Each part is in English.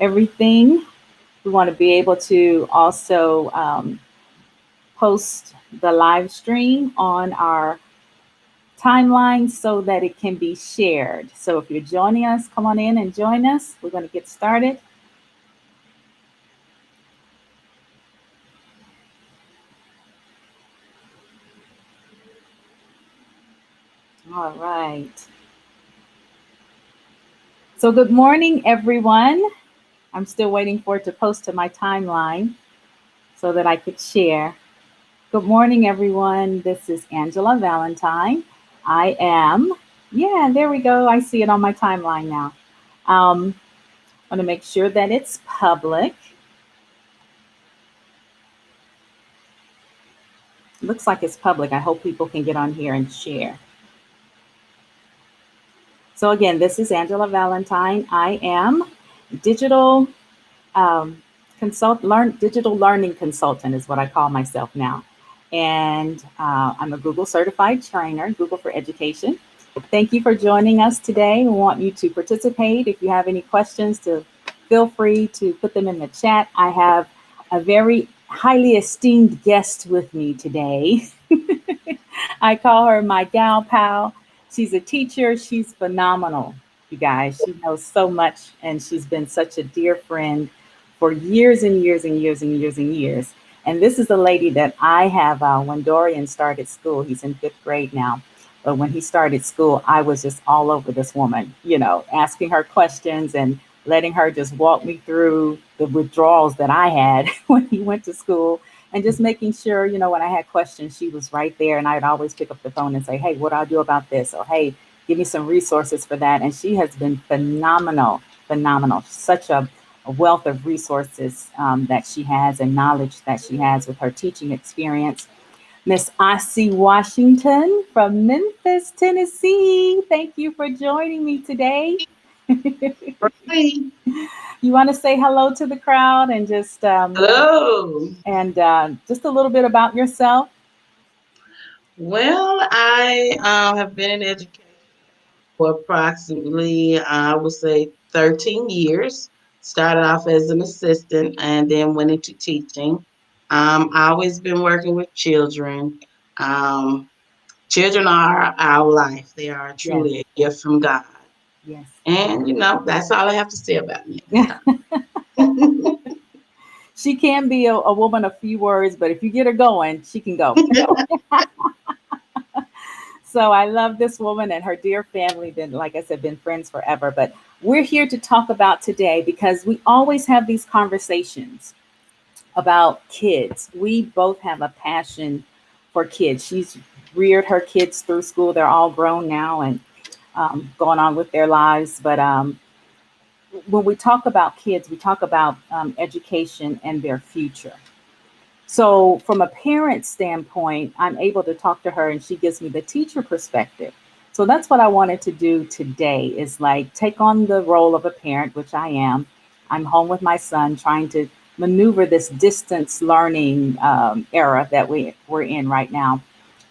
everything. We want to be able to also post the live stream on our timeline so that it can be shared. So if you're joining us, come on in and join us. We're going to get started. All right. So good morning, everyone. I'm still waiting for it to post to my timeline so that I could share. Good morning, everyone. This is Angela Valentine. I am, yeah, there we go. I see it on my timeline now. I want to make sure that it's public. Looks like it's public. I hope people can get on here and share. So again, this is Angela Valentine. I am digital digital learning consultant is what I call myself now. And I'm a Google certified trainer, Google for Education. Thank you for joining us today. We want you to participate. If you have any questions, to feel free to put them in the chat. I have a very highly esteemed guest with me today. I call her my gal pal. She's a teacher. She's phenomenal, you guys. She knows so much, and she's been such a dear friend for years and years and years and years and years. And this is a lady that I have when Dorian started school. He's in fifth grade now. But when he started school, I was just all over this woman, asking her questions and letting her just walk me through the withdrawals that I had when he went to school, and just making sure, when I had questions, she was right there. And I'd always pick up the phone and say, hey, what do I do about this? Or, hey, give me some resources for that. And she has been phenomenal, phenomenal. Such a wealth of resources that she has and knowledge that she has with her teaching experience. Miss Ossie Washington from Memphis, Tennessee. Thank you for joining me today. Hi. You want to say hello to the crowd and Hello. just a little bit about yourself? Well, I have been in education for approximately, I would say, 13 years. Started off as an assistant and then went into teaching. I always been working with children. Um, Children are our life. They are Yes, truly a gift from God. yes. And, that's all I have to say about me at this Yeah. time. She can be a woman of few words, but if you get her going, she can go. So I love this woman and her dear family. Been, like I said, been friends forever. But we're here to talk about today because we always have these conversations about kids. We both have a passion for kids. She's reared her kids through school. They're all grown now and going on with their lives. But when we talk about kids, we talk about education and their future. So, from a parent standpoint, I'm able to talk to her and she gives me the teacher perspective. So, that's what I wanted to do today is like take on the role of a parent, which I am. I'm home with my son trying to maneuver this distance learning era that we're in right now.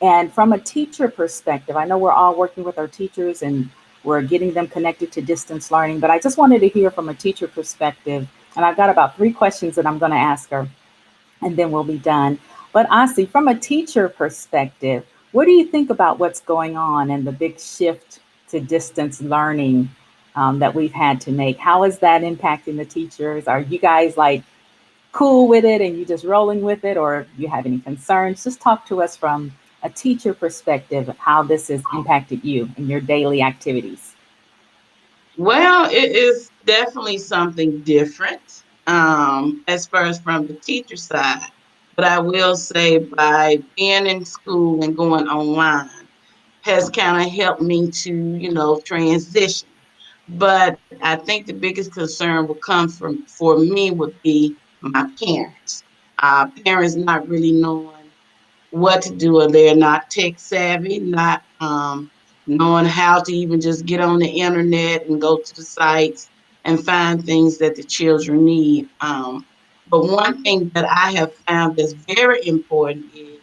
And from a teacher perspective, I know we're all working with our teachers and we're getting them connected to distance learning, but I just wanted to hear from a teacher perspective. And I've got about 3 questions that I'm going to ask her and then we'll be done. But Asi, from a teacher perspective, what do you think about what's going on and the big shift to distance learning that we've had to make? How is that impacting the teachers? Are you guys like cool with it and you just rolling with it, or you have any concerns? Just talk to us from a teacher perspective of how this has impacted you in your daily activities. Well, it is definitely something different as far as from the teacher side. But I will say by being in school and going online has kind of helped me to, transition. But I think the biggest concern will come from for me would be my parents. Parents not really knowing what to do, or they're not tech savvy, not knowing how to even just get on the internet and go to the sites and find things that the children need. But one thing that I have found that's very important is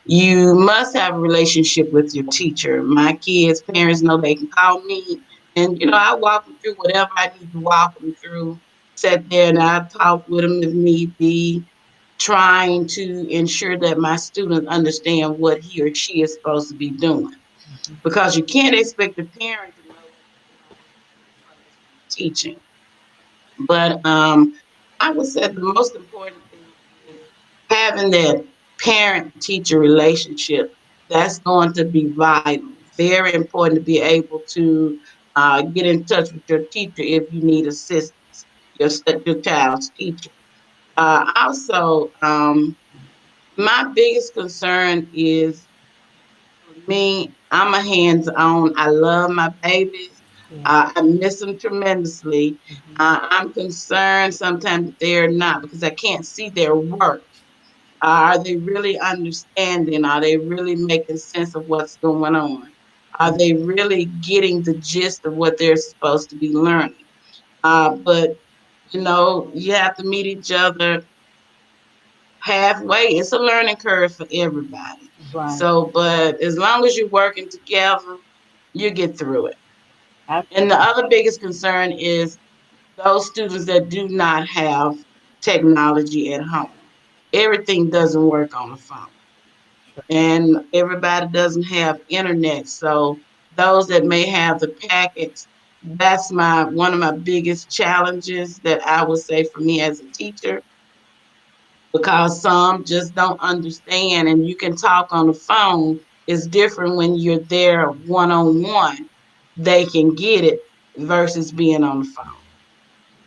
you must have a relationship with your teacher. My kids' parents know they can call me, and I walk them through whatever I need to walk them through. sat there and I talked with them if need be, trying to ensure that my students understand what he or she is supposed to be doing. Because you can't expect the parent to know what's going on with the student unless you're teaching. But I would say the most important thing is having that parent teacher relationship. That's going to be vital. Very important to be able to get in touch with your teacher if you need assistance, your child's teacher. Also, my biggest concern is for me, I'm a hands on. I love my babies. Yeah. I miss them tremendously. I'm concerned sometimes that they're not because I can't see their work. Are they really understanding? Are they really making sense of what's going on? Are they really getting the gist of what they're supposed to be learning? But you have to meet each other halfway. It's a learning curve for everybody. Right. So, but as long as you're working together, you get through it. And the Absolutely. other biggest concern is those students that do not have technology at home. Everything doesn't work on the phone, and everybody doesn't have internet. So, those that may have the packets, that's my one of my biggest challenges that I would say for me as a teacher because some just don't understand and you can talk on the phone. It's different when you're there one on one. They can get it versus being on the phone.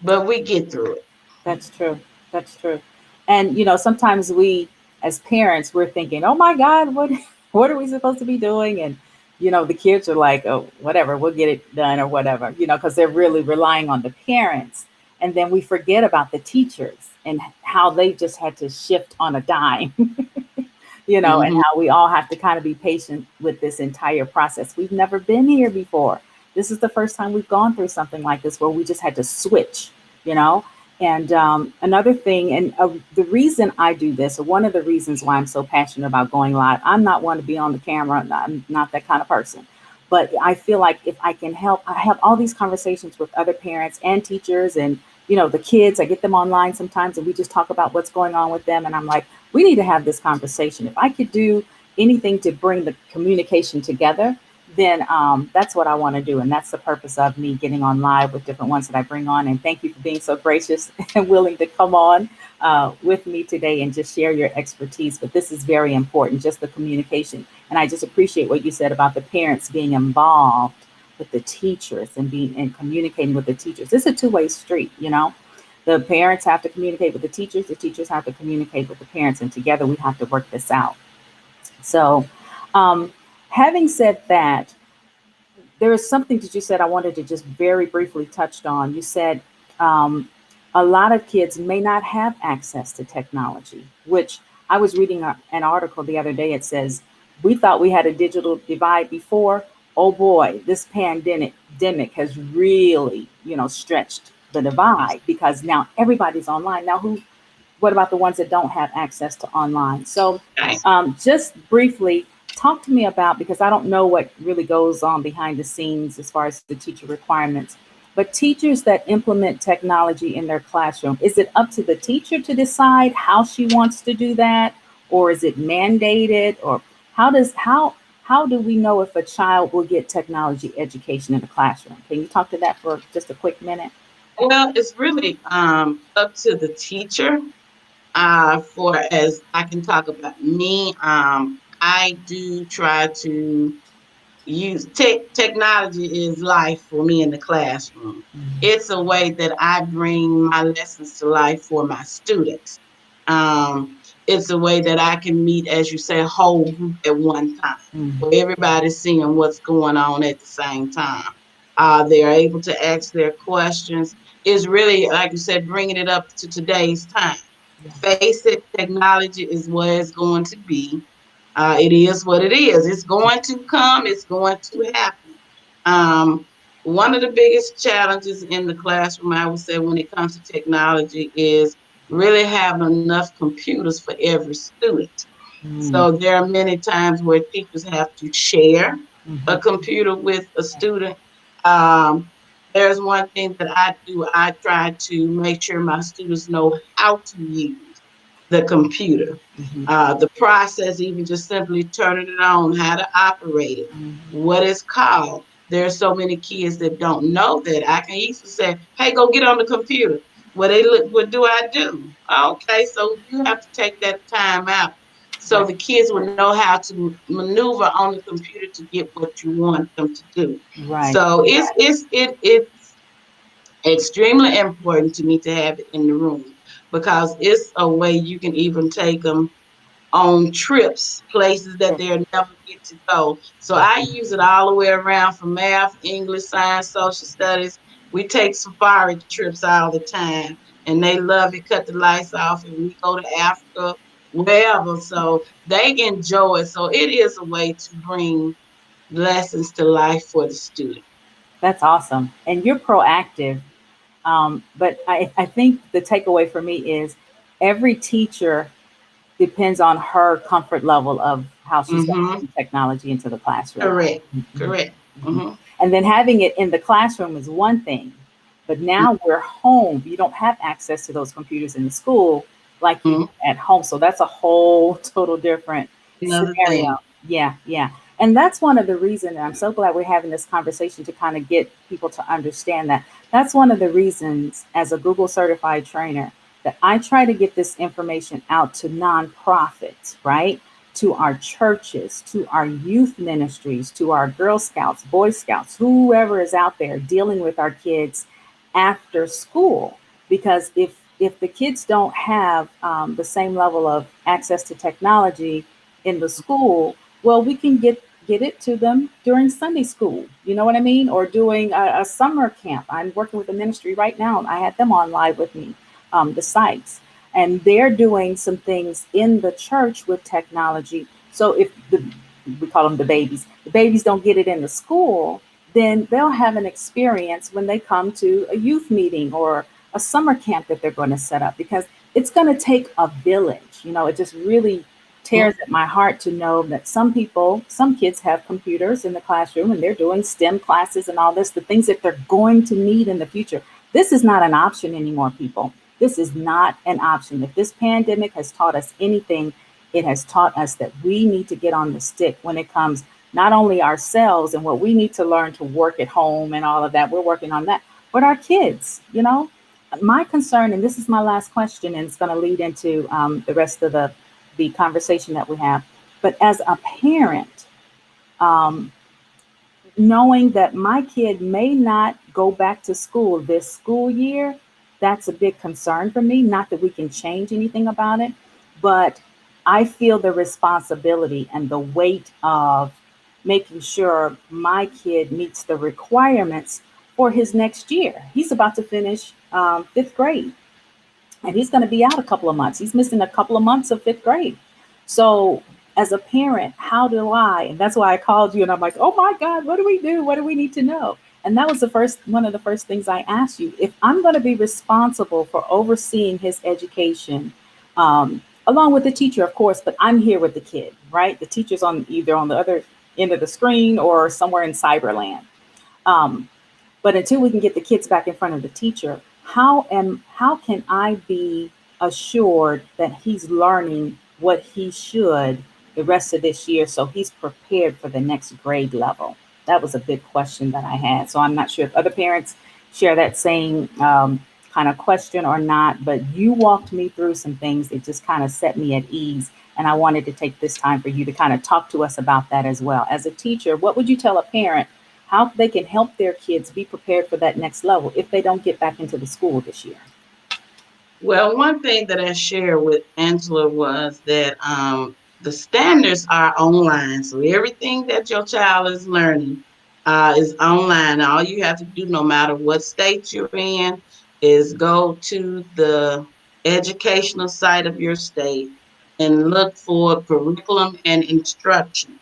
But we get through it. That's true. That's true. And sometimes we, as parents, we're thinking, "Oh my God, what what are we supposed to be doing?" And the kids are like, "Oh, whatever, we'll get it done or whatever," because they're really relying on the parents. And then we forget about the teachers and how they just had to shift on a dime, and Hmm. how we all have to kind of be patient with this entire process. We've never been here before. This is the first time we've gone through something like this where we just had to switch, you know. And another thing, and the reason I do this, or one of the reasons why I'm so passionate about going live, I'm not one to be on the camera. I'm not that kind of person. But I feel like if I can help, I have all these conversations with other parents and teachers and, the kids. I get them online sometimes and we just talk about what's going on with them. And I'm like, we need to have this conversation. If I could do anything to bring the communication together, then that's what I want to do. And that's the purpose of me getting on live with different ones that I bring on. And thank you for being so gracious and willing to come on with me today and just share your expertise. But this is very important, just the communication. And I just appreciate what you said about the parents being involved with the teachers and being and communicating with the teachers. It's a two-way street, The parents have to communicate with the teachers have to communicate with the parents, and together we have to work this out. So, um, having said that, there is something that you said I wanted to just very briefly touch on. You said um, a lot of kids may not have access to technology, which I was reading an article the other day. It says, we thought we had a digital divide before. Oh boy, this pandemic has really, stretched the divide because now everybody's online. Now, what about the ones that don't have access to online? So, Right. just briefly, talk to me about, because I don't know what really goes on behind the scenes as far as the teacher requirements, but teachers that implement technology in their classroom, is it up to the teacher to decide how she wants to do that, or is it mandated, or how do we know if a child will get technology education in the classroom? Can you talk to that for just a quick minute? Well, it's really up to the teacher. For as I can talk about me, I do try to use technology is life for me in the classroom. It's a way that I bring my lessons to life for my students. It's a way that I can meet, as you say, a whole group at one time, where Mhm. everybody's seeing what's going on at the same time. They're able to ask their questions. It's really, like you said, bringing it up to today's time. Face it, technology is what it's going to be. It is what it is. It's going to come. It's going to happen. Um, One of the biggest challenges in the classroom, I would say, when it comes to technology, is really having enough computers for every student. Mm. So there are many times where teachers have to share a Mhm. computer with a student. Um, there's one thing that I do. I try to make sure my students know how to use the computer. Mhm. The process, even just simply turning it on, how to operate it, Mhm. what it's called. There are so many kids that don't know that. I can easily say, "Hey, go get on the computer." Well, they look. What do I do? Okay, so you have to take that time out so Right. the kids will know how to maneuver on the computer to get what you want them to do. Right. So it's extremely important to me to have it in the room because it's a way you can even take them on trips, places that Sure. they'll never get to go. So I use it all the way around for math, English, science, social studies. We take safari trips all the time, and they love it. Cut the lights off, and we go to Africa, wherever. So they enjoy it. So it is a way to bring lessons to life for the student. That's awesome. And you're proactive. But I think the takeaway for me is every teacher depends on her comfort level of how she's going to Mm-hmm. bring technology into the classroom. Correct. Mhm. Correct. Mhm. Mm-hmm. And then having it in the classroom is one thing, but now we're home. You don't have access to those computers in the school like you do Mm-hmm. at home. So that's a whole total different Another scenario. thing. Yeah, yeah. And that's one of the reasons, and I'm so glad we're having this conversation to kind of get people to understand that. That's one of the reasons, as a Google certified trainer, that I try to get this information out to nonprofits, right? To our churches, to our youth ministries, to our Girl Scouts, Boy Scouts, whoever is out there dealing with our kids after school. Because if the kids don't have the same level of access to technology in the school, well, we can get it to them during Sunday school. You know what I mean? Or doing a summer camp. I'm working with a ministry right now. I had them on live with me, the sites, and they're doing some things in the church with technology. So if we call them the babies don't get it in the school, then they'll have an experience when they come to a youth meeting or a summer camp that they're going to set up, because it's going to take a village. It just really tears at my heart to know that some kids have computers in the classroom and they're doing STEM classes and all this, the things that they're going to need in the future. This is not an option anymore, people. This is not an option. If this pandemic has taught us anything, it has taught us that we need to get on the stick when it comes not only ourselves and what we need to learn to work at home and all of that. We're working on that, but our kids. My concern, and this is my last question, and it's going to lead into the rest of the conversation that we have. But as a parent, um, knowing that my kid may not go back to school this school year, that's a big concern for me. Not that we can change anything about it, but I feel the responsibility and the weight of making sure my kid meets the requirements for his next year. He's about to finish fifth grade, and he's going to be out a couple of months. He's missing a couple of months of fifth grade. So, as a parent, how do I? And that's why I called you, and I'm like, oh my God, what do we do? What do we need to know? And that was one of the first things I asked you. If I'm going to be responsible for overseeing his education, along with the teacher, of course, but I'm here with the kid, right? The teacher's on either on the other end of the screen or somewhere in cyberland. Um, but until we can get the kids back in front of the teacher, how can I be assured that he's learning what he should the rest of this year so he's prepared for the next grade level? That was a big question that I had. So I'm not sure if other parents share that same kind of question or not, but you walked me through some things that just kind of set me at ease. And I wanted to take this time for you to kind of talk to us about that as well. As a teacher, what would you tell a parent how they can help their kids be prepared for that next level if they don't get back into the school this year? Well, one thing that I shared with Angela was that the standards are online. So everything that your child is learning is online. All you have to do, no matter what state you're in, is go to the educational site of your state and look for curriculum and instruction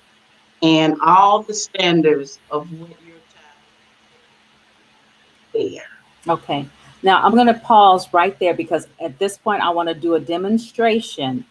and all the standards of what your child is there. Okay. Now I'm going to pause right there because at this point I want to do a demonstration.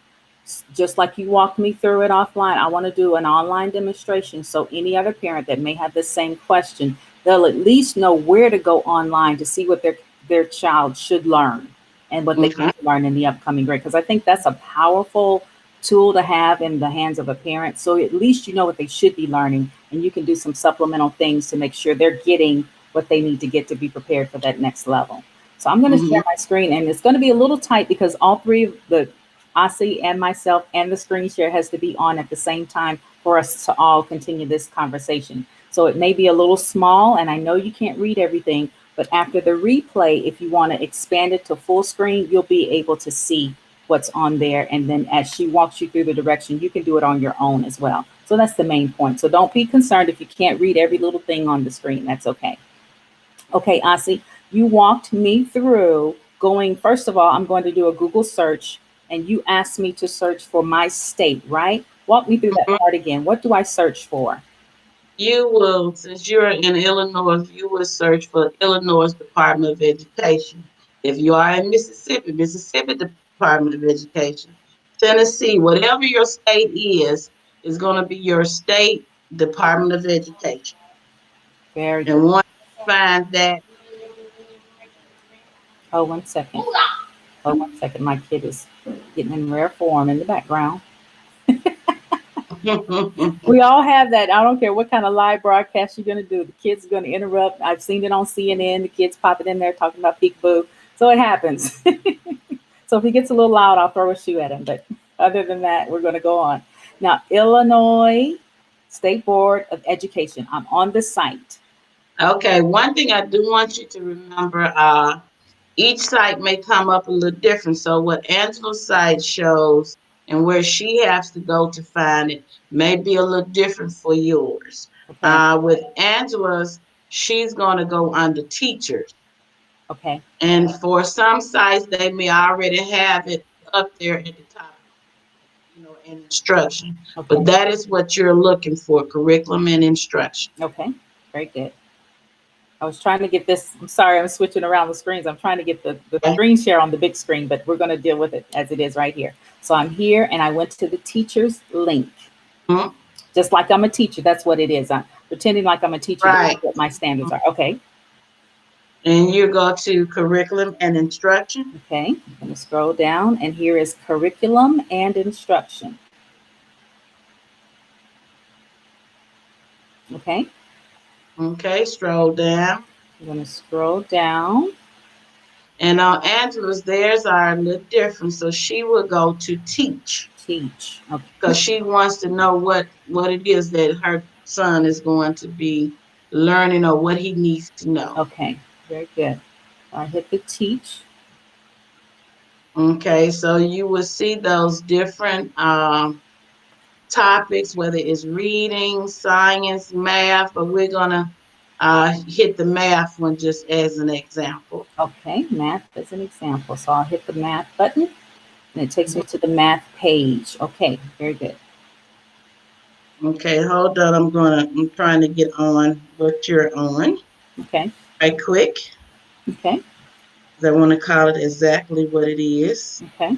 Just like you walked me through it offline, I want to do an online demonstration so any other parent that may have the same question they'll at least know where to go online to see what their child should learn and what they Okay. need to learn in the upcoming grade. Because I think that's a powerful tool to have in the hands of a parent. So at least you know what they should be learning, and you can do some supplemental things to make sure they're getting what they need to get to be prepared for that next level. So I'm going to Hmm. share my screen, and it's going to be a little tight because all three of the Ossie and myself and the screen share has to be on at the same time for us to all continue this conversation. So it may be a little small, and I know you can't read everything, but after the replay, if you want to expand it to full screen, you'll be able to see what's on there. And then as she walks you through the direction, you can do it on your own as well. So that's the main point. So don't be concerned if you can't read every little thing on the screen. That's okay. Okay, Ossie, you walked me through going, first of all, I'm going to do a Google search, and you asked me to search for my state, right? Walk me through that part again. What do I search for? You will, since you're in Illinois, you will search for Illinois Department of Education. If you are in Mississippi, Mississippi Department of Education. Tennessee, whatever your state is going to be your state Department of Education. Very And good. once you find that, Oh, 1 second. Oh, 1 second. My kid is getting in rare form in the background. We all have that. I don't care what kind of live broadcast you're going to do. The kids are going to interrupt. I've seen it on CNN. The kids popping in there talking about peekaboo. So it happens. So if he gets a little loud, I'll throw a shoe at him. But other than that, we're going to go on. Now, Illinois State Board of Education. I'm on the site. okay, one thing I do want you to remember, each site may come up a little different. So what Angela's site shows and where she has to go to find it may be a little different for yours. Okay. With Angela's, she's going to go under teachers. Okay. And for some sites, they may already have it up there at the top, in instruction. But Okay. that is what you're looking for, curriculum and instruction. Okay. Very good. I was trying to get this. I'm sorry, I'm switching around the screens. I'm trying to get the Okay? screen share on the big screen, but we're going to deal with it as it is right here. So I'm here and I went to the teacher's link. Mhm. Just like I'm a teacher, that's what it is. I'm pretending like I'm a teacher. This is Right. what my standards are. Okay. And you go to curriculum and instruction. Okay. I'm going to scroll down and here is curriculum and instruction. Okay. Okay, scroll down. I'm going to scroll down. And Angela's, theirs are a little different. So she will go to teach Teach. Okay. because she wants to know what it is that her son is going to be learning or what he needs to know. Okay. Very good. I hit the teach. Okay, so you will see those different topics, whether it's reading, science, math, but we're going to hit the math one just as an example. Okay. Math as an example. So I'll hit the math button and it takes me to the math page. Okay. Very good. Okay, hold on. I'm trying to get on what you're on Okay. right quick. Okay. 'Cause I want to call it exactly what it is. Okay.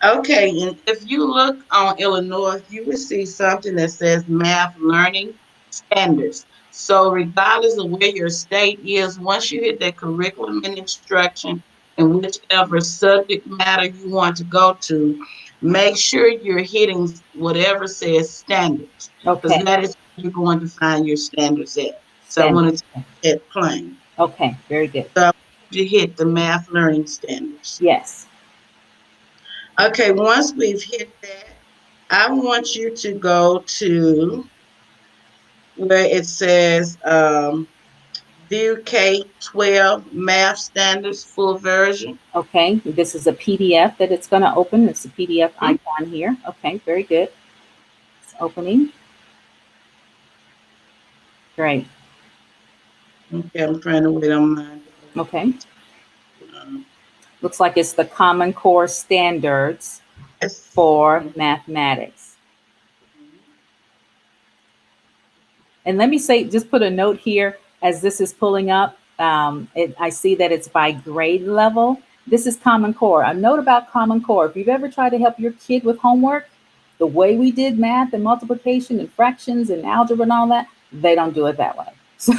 Okay, and if you look on Illinois, you will see something that says math learning standards. So regardless of where your state is, once you hit that curriculum and instruction and whichever subject matter you want to go to, make sure you're hitting whatever says standards, because Okay. that is where you're going to find your standards at. So I wanted Standards. to get that plain. Okay. Very good. So I want you to hit the math learning standards. Yes. Okay, once we've hit that, I want you to go to where it says View K-12 Math Standards Full Version. Okay. This is a PDF that it's going to open. It's a PDF Hmm? icon here. Okay. Very good. It's opening. Great. Okay, I'm trying to wait on mine. Okay. Um, Looks like it's the Common Core standards yes. for mathematics. And let me say, just put a note here as this is pulling up. I see that it's by grade level. This is Common Core. A note about Common Core. If you've ever tried to help your kid with homework, the way we did math and multiplication and fractions and algebra and all that, they don't do it that way. So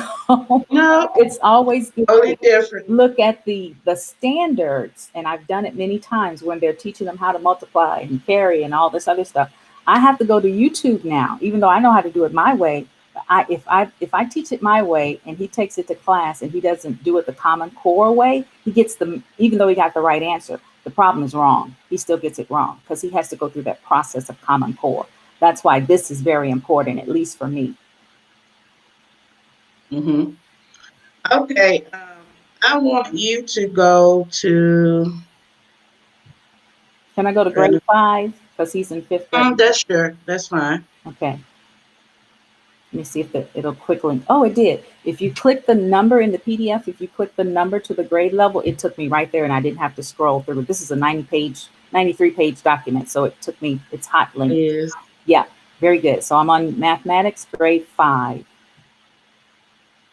No, it's always good totally to different. look at the standards, and I've done it many times when they're teaching them how to multiply and carry and all this other stuff. I have to go to YouTube now, even though I know how to do it my way. If I teach it my way and he takes it to class and he doesn't do it the Common Core way, he gets the even though he got the right answer, the problem is wrong. He still gets it wrong because he has to go through that process of Common Core. That's why this is very important, at least for me. Hmm. Okay, I want you to go to. Can I go to grade 5? Because he's in fifth grade. That's sure. That's fine. Okay. Let me see if it'll quickly. Oh, it did. If you click the number in the PDF, if you click the number to the grade level, it took me right there and I didn't have to scroll through. This is a 93-page document. So it took me, it's hot link. Is Yeah, very good. So I'm on mathematics, grade 5.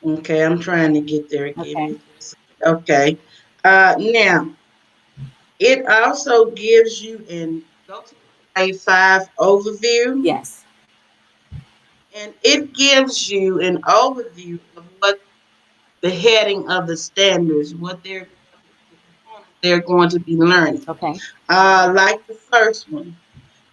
okay. I'm trying to get there. Give Okay. me just okay. Now it also gives you in go to grade 5 overview, Yes. and it gives you an overview of what the heading of the standards, what the components they're going to be learning. Okay. Like the first one,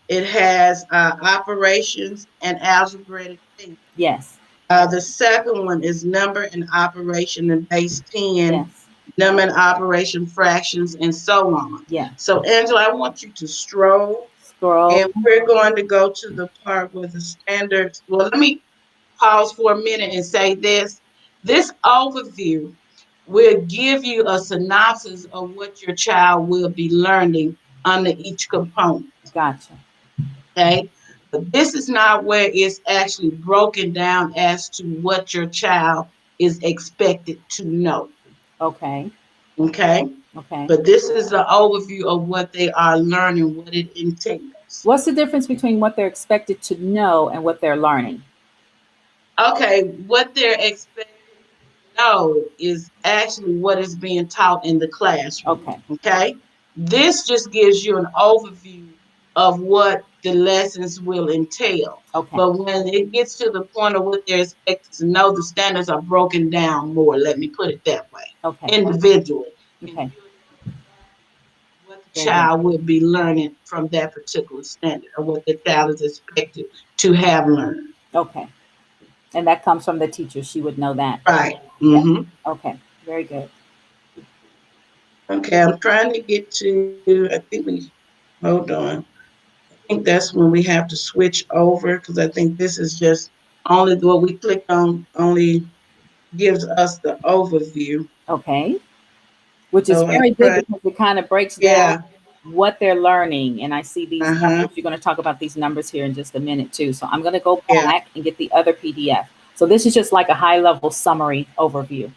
it has operations and algebraic thinking. Yes. The second one is number and operation and base 10, Yes. number and operation fractions, and so on. Yeah. So, Angela, I want you to stroll, Scroll. and we're going to go to the part where the standards. Well, let me pause for a minute and say this. This overview will give you a synopsis of what your child will be learning under each component. Gotcha. Okay. But this is not where it's actually broken down as to what your child is expected to know. Okay. Okay. Okay. But this is the overview of what they are learning, what it entails. What's the difference between what they're expected to know and what they're learning? Okay, what they're expected to know is actually what is being taught in the classroom. Okay. Okay, this just gives you an overview of what the lessons will entail. Okay. But when it gets to the point of what they're expected to know, the standards are broken down more. Let me put it that way, Okay. individually. And Okay. you'll know exactly what the Very good. child will be learning from that particular standard or what the child is expected to have learned. Okay. And that comes from the teacher. She would know that. Right. Yeah. Mm-hmm. Okay. Very good. Okay, I'm trying to get to, I think we, hold on. I think that's when we have to switch over because I think this is just only what we click on only gives us the overview. Okay. Which is So I'm very good trying, because it kind of breaks down yeah, what they're learning. And I see these uh-huh, numbers. You're going to talk about these numbers here in just a minute, too. So I'm going to go yeah. back and get the other PDF. So this is just like a high level summary overview.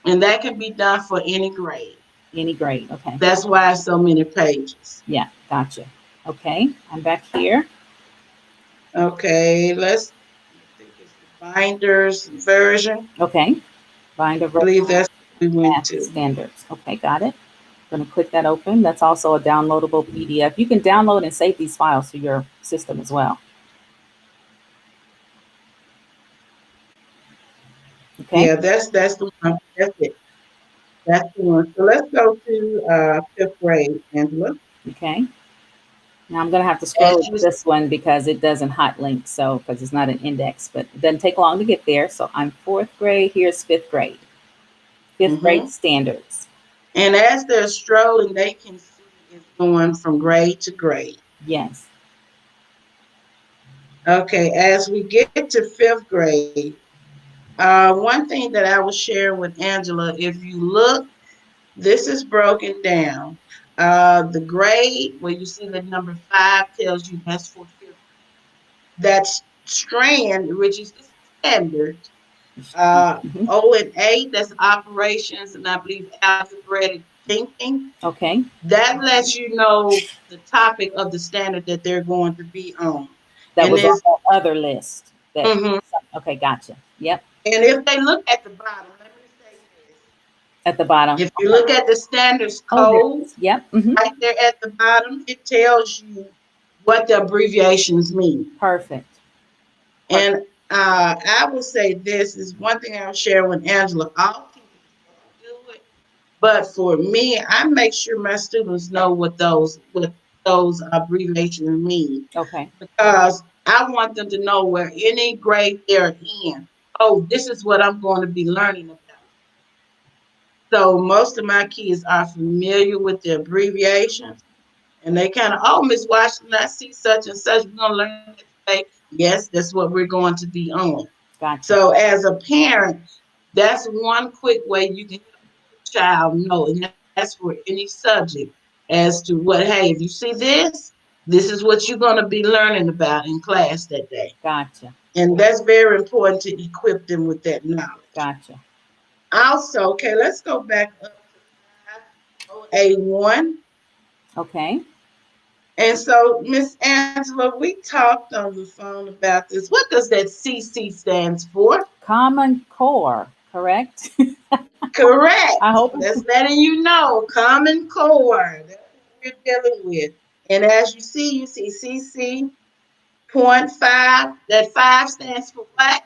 And that can be done for any grade. Any grade. Okay. That's why it's so many pages. Yeah. Gotcha. Okay. I'm back here. Okay, I think it's the binders version. Okay. Binder I version believe that's what we went math to. standards. Okay. Got it. Going to click that open. That's also a downloadable PDF. You can download and save these files to your system as well. Okay. Yeah, that's the one. That's it. That's the one. So let's go to fifth grade, Angela. Okay. Now I'm going to have to As scroll you, this one because it doesn't hot link. So, because it's not an index, but it doesn't take long to get there. So I'm fourth grade. Here's fifth grade. Fifth grade mhm. standards. And as they're strolling, they can see it's going from grade to grade. Yes. Okay, as we get to fifth grade, one thing that I was sharing with Angela, if you look, this is broken down. The grade where you see the number 5 tells you that's for fifth grade. That's strand, which is the standard. Mhm. O and A, that's operations, and I believe algebraic thinking. Okay. That lets you know the topic of the standard that they're going to be on. That And was on is the other list. That. mhm. Okay. Gotcha. Yep. And if they look at the bottom, let me say this. At the bottom. If you look at the standards Oh, there it code is. Yep. Hmm. right there at the bottom, it tells you what the abbreviations mean. Perfect. And Perfect. I will say this is one thing I'll share with Angela. All teachers don't do it, but for me, I make sure my students know what those abbreviations mean Okay. because I want them to know where any grade they're in. Oh, this is what I'm going to be learning about. So most of my kids are familiar with the abbreviations, and they kind of, oh, Miss Washington, I see such and such. We're going to learn that today. Yes, that's what we're going to be on. Gotcha. So as a parent, that's one quick way you can help your child know, and that's for any subject as to what, hey, if you see this is what you're going to be learning about in class that day. Gotcha. And that's very important to equip them with that knowledge. Gotcha. Also, okay, let's go back up to 508.1. Okay. And so, Miss Angela, we talked on the phone about this. What does that CC stands for? Common Core, correct? I Correct. hope. That's letting you know. Common Core. That's what we're dealing with. And as you see CC point five. That five stands for what?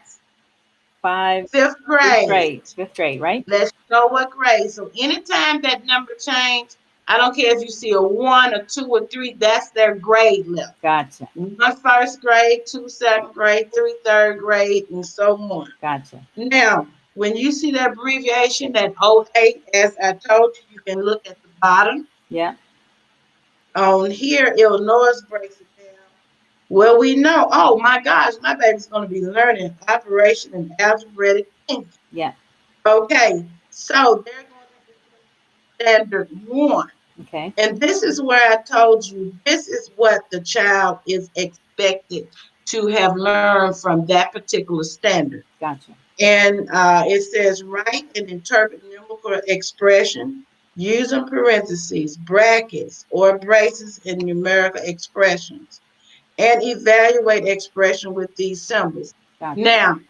Five, Fifth fifth grade. grade, fifth grade, right? Let's know what grade. So anytime that number change, I don't care if you see a one, a two, or three, that's their grade level. Gotcha. One first grade, two second grade, three third grade, and so on. Gotcha. Now, when you see that abbreviation, that O8, as I told you, you can look at the bottom. Yeah. On here, Illinois breaks it down. Well, we know, oh my gosh, my baby's going to be learning operation and algebraic thinking. Yeah. Okay, so they're going to be in standard one. Okay. And this is where I told you this is what the child is expected to have learned from that particular standard. Gotcha. And it says write and interpret numerical expression using parentheses, brackets, or braces in numerical expressions, and evaluate expression with these symbols. Gotcha. Now,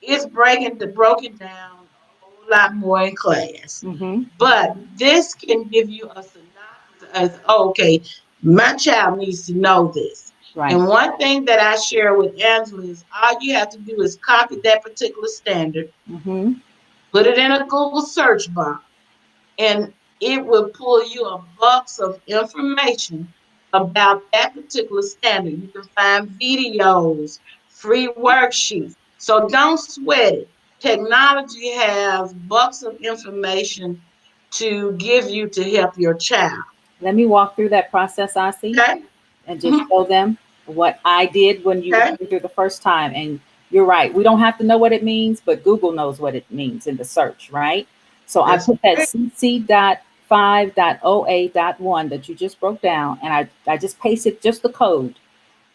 it's broken down a whole lot more in class. Mm-hmm. But this can give you a synopsis as, oh, okay, my child needs to know this. Right. And one thing that I share with Angela is all you have to do is copy that particular standard, Mm-hmm. put it in a Google search box, and it will pull you a box of information about that particular standard. You can find videos, free worksheets. So don't sweat it. Technology has bucks of information to give you to help your child. Let me walk through that process, Ossie, Okay? and just Mhm. show them what I did when you were Okay? going through the first time. And you're right. We don't have to know what it means, but Google knows what it means in the search, right? So I That's put that right. cc.5.0a.1 that you just broke down, and I just pasted just the code,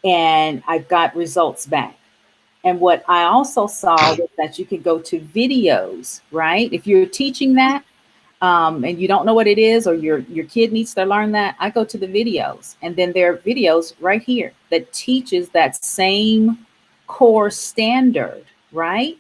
and I got results back. And what I also saw was that you could go to videos, right? If you're teaching that, and you don't know what it is, or your kid needs to learn that, I go to the videos, and then there are videos right here that teaches that same core standard, right?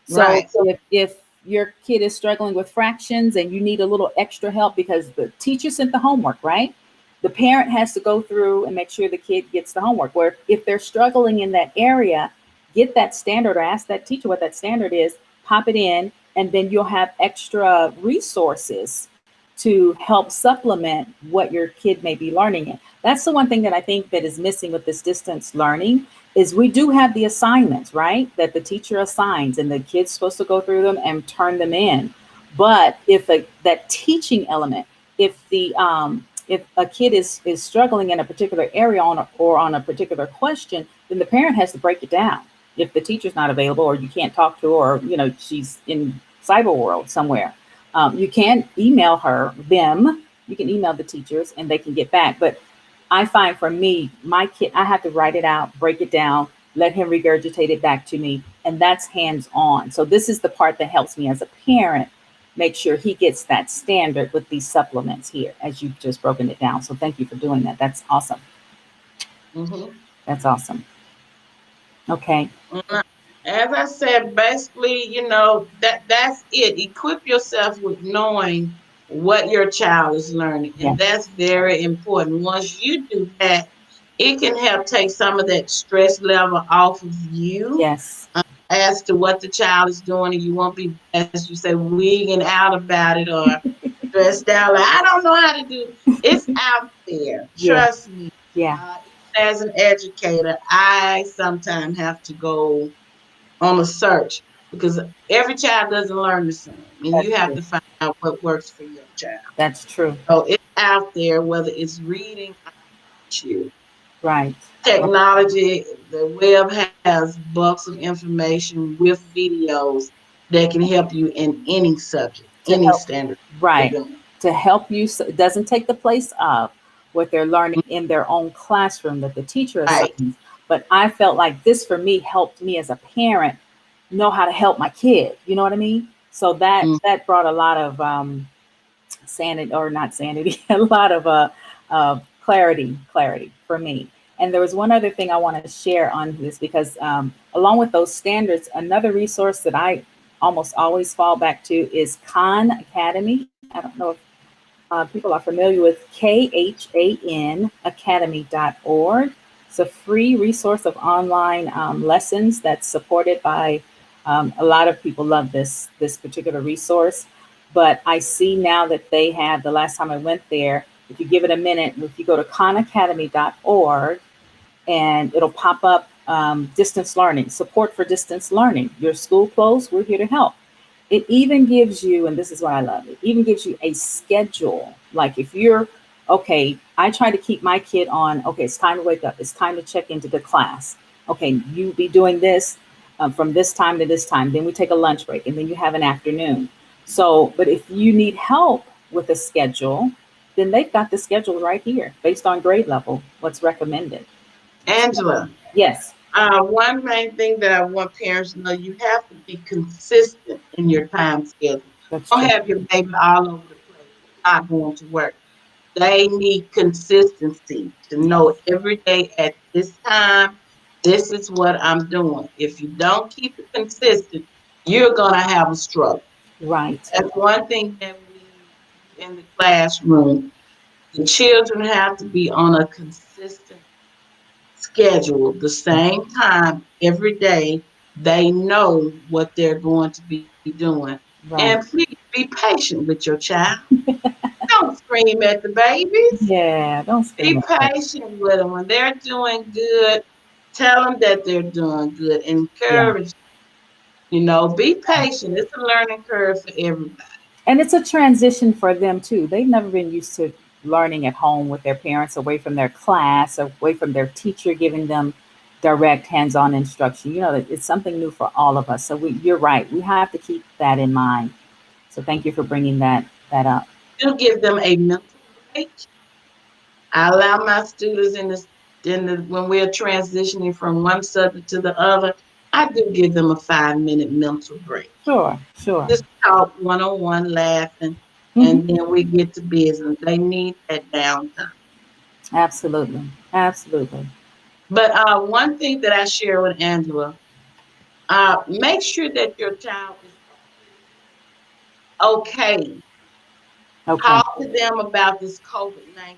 So Right. if your kid is struggling with fractions and you need a little extra help because the teacher sent the homework, right? The parent has to go through and make sure the kid gets the homework. Where if they're struggling in that area, get that standard or ask that teacher what that standard is, pop it in, and then you'll have extra resources to help supplement what your kid may be learning in. That's the one thing that I think that is missing with this distance learning is we do have the assignments, right? That the teacher assigns and the kid's supposed to go through them and turn them in. But that teaching element, if a kid is struggling in a particular area or on a particular question, then the parent has to break it down. If the teacher's not available or you can't talk to her, or she's in cyber world somewhere, you can email them. You can email the teachers and they can get back. But I find for me, my kid, I have to write it out, break it down, let him regurgitate it back to me, and that's hands on. So this is the part that helps me as a parent make sure he gets that standard with these supplements here, as you've just broken it down. So thank you for doing that. That's awesome. Mhm. That's awesome. Okay. As I said, basically, that's it. Equip yourself with knowing what your child is learning, and Yes. that's very important. Once you do that, it can help take some of that stress level off of you. Yes. as to what the child is doing, and you won't be, as you say, wigging out about it or stressed out. Like, I don't know how to do. It's out there. Yeah, Trust me. yeah, Even as an educator, I sometimes have to go on a search because every child doesn't learn the same, and that's you have true. to find out what works for your child. That's true. So it's out there, whether it's reading, I teach you. Right. Right. Technology, the web has bulks of information with videos that can help you in any subject, To any help, standard you're right. doing. To help you, so it doesn't take the place of what they're learning in their own classroom that the teacher Right. assigns. But I felt like this for me helped me as a parent know how to help my kid. You know what I mean? So Mm. that brought a lot of sanity, or not sanity, a lot of clarity for me. And there was one other thing I want to share on this, because along with those standards, another resource that I almost always fall back to is Khan Academy. I don't know if people are familiar with KHAN Academy.org. It's a free resource of online lessons that's supported by a lot of people. Love this particular resource, but I see now that they have, the last time I went there, if you give it a minute, if you go to khanacademy.org, and it'll pop up distance learning, support for distance learning. Your school closed, we're here to help. It even gives you, and this is what I love, it even gives you a schedule. Like if you're, okay, I try to keep my kid on, okay, it's time to wake up, it's time to check into the class. Okay, you be doing this from this time to this time. Then we take a lunch break, and then you have an afternoon. So, but if you need help with a schedule, then they've got the schedule right here based on grade level, what's recommended. Angela, Yes, one main thing that I want parents to know, you have to be consistent in your time schedule. that's Don't true. have your baby all over the place, not going to work. They need consistency to know every day at this time, this is what I'm doing. If you don't keep it consistent, you're going to have a struggle. Right, That's one thing that we do in the classroom. The children have to be on a consistent schedule, the same time every day. They know what they're going to be doing. And right. please be patient with your child. Don't scream at the babies. Yeah, don't scream Be at that. patient with them. When they're doing good, tell them that they're doing good. Yeah. Encourage, be patient. It's a learning curve for everybody. And it's a transition for them too. They've never been used to learning at home with their parents, away from their class, away from their teacher giving them direct hands-on instruction. You know, it's something new for all of us. So you're right. We have to keep that in mind. So thank you for bringing that up. Do give them a mental break. I allow my students when we're transitioning from one subject to the other, I do give them a 5 minute mental break. Sure, sure. Just talk one on one, laughing, Hmm. and then we get to business. They need that downtime. Absolutely, absolutely. But one thing that I share with Angela, make sure that your child is okay. Okay. Talk to them about this COVID-19.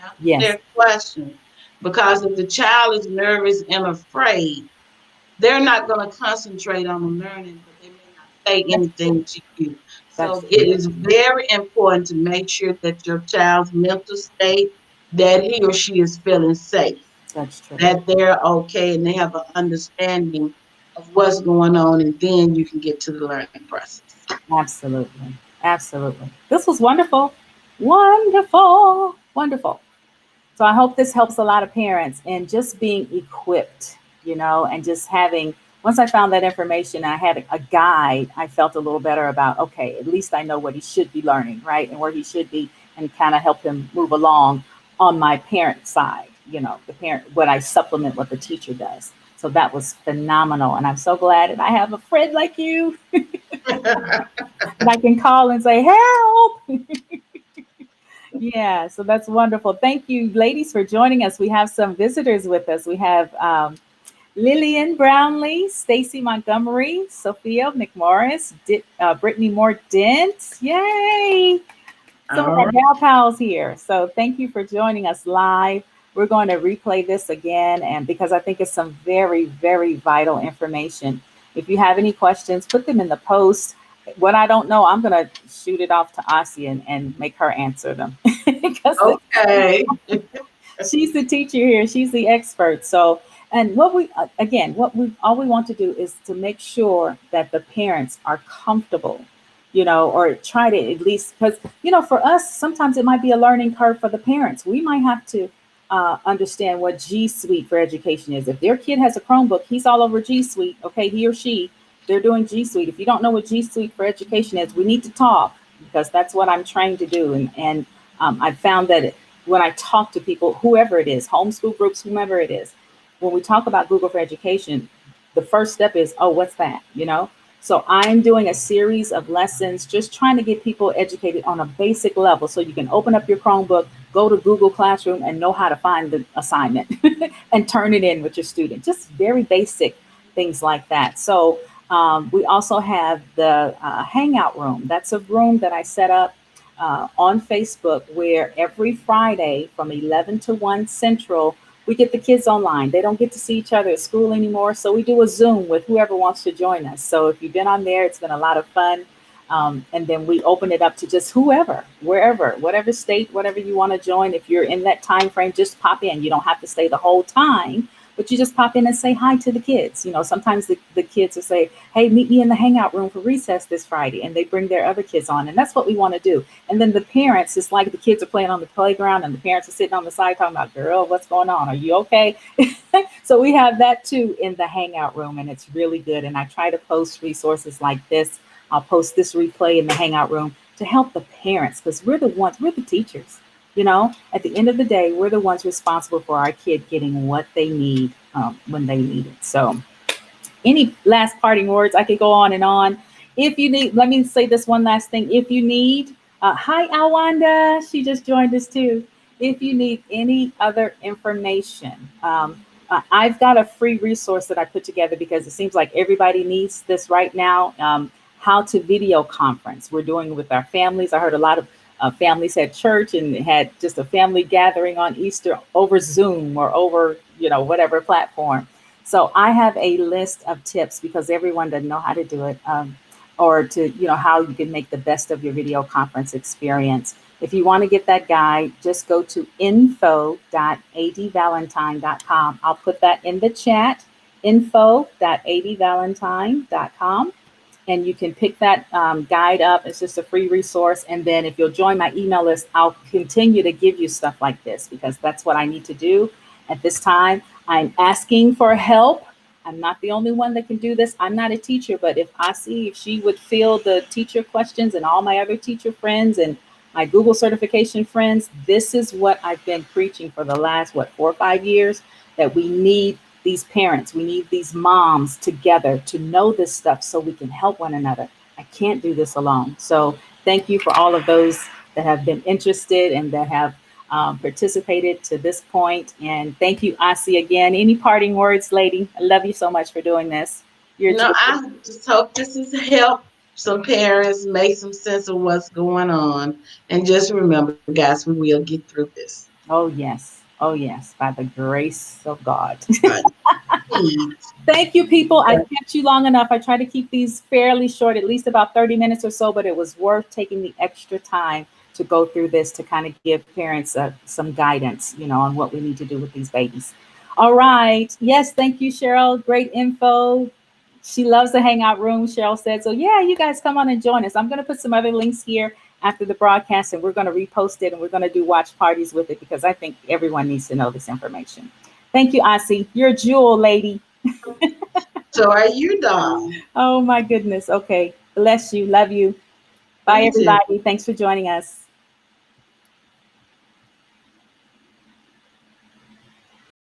Answer Yes, their questions. Because if the child is nervous and afraid, they're not going to concentrate on the learning, but they may not say that's true. anything to you. That's So true. it is very important to make sure that your child's mental state, that he or she is feeling safe, That's true. that they're okay, and they have an understanding of what's going on, and then you can get to the learning process. Absolutely. Absolutely. This was wonderful. Wonderful. Wonderful. So I hope this helps a lot of parents in just being equipped, and just having, once I found that information, I had a guide, I felt a little better about, okay, at least I know what he should be learning, right? And where he should be, and kind of help him move along on my parent side, the parent, what I supplement what the teacher does. So that was phenomenal. And I'm so glad that I have a friend like you that I can call and say, help. Yeah, so that's wonderful. Thank you, ladies, for joining us. We have some visitors with us. We have Lillian Brownlee, Stacy Montgomery, Sophia McMorris, Brittany Moore Dent. Yay! Some of All our right. gal pals here. So thank you for joining us live. We're going to replay this again, and because I think it's some very, very vital information. If you have any questions, put them in the post. What I don't know, I'm going to shoot it off to Ossie and make her answer them because Okay. she's the teacher here. She's the expert. So, and what we, again, what we, all we want to do is to make sure that the parents are comfortable, or try to at least, because, for us, sometimes it might be a learning curve for the parents. We might have to understand what G Suite for education is. If their kid has a Chromebook, he's all over G Suite. Okay, he or she, they're doing G Suite. If you don't know what G Suite for education is, we need to talk because that's what I'm trained to do. And I found that when I talk to people, whoever it is, homeschool groups, whomever it is, when we talk about Google for Education, the first step is, oh, what's that? So I'm doing a series of lessons, just trying to get people educated on a basic level. So you can open up your Chromebook, go to Google Classroom and know how to find the assignment and turn it in with your student. Just very basic things like that. So we also have the Hangout room. That's a room that I set up on Facebook where every Friday from 11 to 1 Central, we get the kids online. They don't get to see each other at school anymore. So we do a Zoom with whoever wants to join us. So if you've been on there, it's been a lot of fun. And then we open it up to just whoever, wherever, whatever state, whatever you want to join. If you're in that time frame, just pop in. You don't have to stay the whole time, but you just pop in and say hi to the kids. Sometimes the kids will say, hey, meet me in the hangout room for recess this Friday. And they bring their other kids on. And that's what we want to do. And then the parents, it's like the kids are playing on the playground and the parents are sitting on the side talking about, girl, what's going on? Are you okay? So we have that too in the hangout room, and it's really good. And I try to post resources like this. I'll post this replay in the hangout room to help the parents, because we're the teachers. At the end of the day, we're the ones responsible for our kid getting what they need when they need it. So any last parting words? I could go on and on. If you need, let me say this one last thing. If you need, hi, Awanda, she just joined us too. If you need any other information, I've got a free resource that I put together because it seems like everybody needs this right now. How to video conference. We're doing it with our families. I heard a lot of families had church and had just a family gathering on Easter over Zoom or over, whatever platform. So I have a list of tips because everyone doesn't know how to do it, or to, how you can make the best of your video conference experience. If you want to get that guide, just go to info.advalentine.com. I'll put that in the chat, info.advalentine.com. And you can pick that guide up. It's just a free resource. And then if you'll join my email list, I'll continue to give you stuff like this because that's what I need to do at this time. I'm asking for help. I'm not the only one that can do this. I'm not a teacher, but if she would fill the teacher questions and all my other teacher friends and my Google certification friends, this is what I've been preaching for the last, 4 or 5 years, that we need these parents, we need these moms together to know this stuff so we can help one another. I can't do this alone. So thank you for all of those that have been interested and that have participated to this point. And thank you, Ossie, again. Any parting words, lady? I love you so much for doing this. I just hope this has helped some parents make some sense of what's going on. And just remember, guys, we will get through this. Oh, yes. Oh, yes. By the grace of God. Right. Thank you, people. I kept you long enough. I try to keep these fairly short, at least about 30 minutes or so, but it was worth taking the extra time to go through this to kind of give parents some guidance, on what we need to do with these babies. All right. Yes. Thank you, Cheryl. Great info. She loves the hangout room, Cheryl said. So yeah, you guys come on and join us. I'm going to put some other links here after the broadcast, and we're going to repost it and we're going to do watch parties with it because I think everyone needs to know this information. Thank you, Ossie. You're a jewel, lady. So are you, Dawn? Oh my goodness. Okay. Bless you. Love you. Bye, You too. everybody. Thanks for joining us.